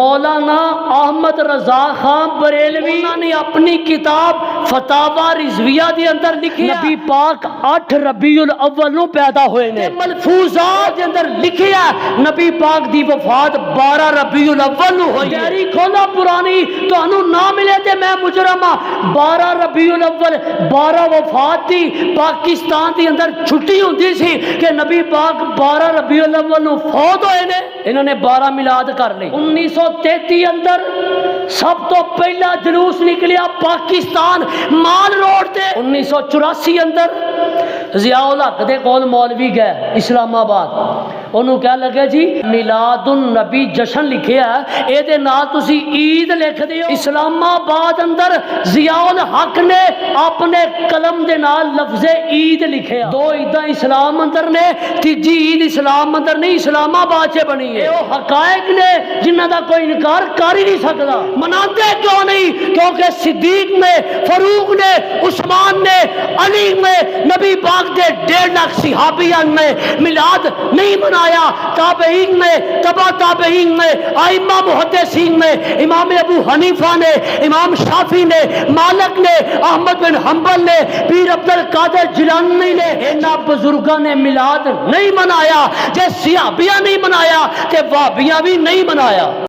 مولانا احمد رضا خان بریلوی نے اپنی کتاب فتاوا رضویہ دے اندر لکھیا نبی پاک 8 ربیع الاول نو پیدا ہوئے نے، ملفوظات دے اندر لکھیا نبی پاک دی وفات 12 ربیع الاول نو ہوئی۔ ڈیری کھولا پرانی تانوں نہ ملے تے میں مجرم ہاں۔ 12 ربیع الاول 12 وفات دی پاکستان دی اندر چھٹی ہوندی سی کہ نبی پاک 12 ربیع الاول نو فوت ہوئے نے، انہوں نے 12 میلاد کر لی۔ 1933 اندر سب تو پہلا جلوس نکلیا پاکستان مال روڈ تے۔ 1984 اندر ضیاء الحق دے کول مولوی گئے اسلام آباد، انہوں کہہ لگے جی میلاد النبی جشن لکھیا ہے، اے دے نال تسی عید لکھ دیو۔ اسلام آباد اندر ضیاء الحق نے اپنے قلم دے نال لفظ عید لکھیا۔ 2 عیداں اسلام اندر نے، تیجی عید اسلام اندر نہیں اسلام آباد سے بنی ہے۔ وہ حقائق نے جنہ دا کوئی انکار کر ہی نہیں سکتا۔ مناتے کیوں نہیں؟ کیونکہ صدیق نے، فاروق نے، عثمان نے، علی نے، نبی پاک دے 1.5 لاکھ صحابیان نے میلاد نہیں منایا۔ تابعین نے، تبع تابعین نے، ائمہ محدثین نے، امام ابو حنیفہ نے، امام شافعی نے، مالک نے، احمد بن حنبل نے، پیر عبد القادر جیلانی نے، انہاں بزرگاں نے میلاد نہیں منایا۔ جے صحابیاں نہیں منایا تے وہابیاں بھی نہیں منایا۔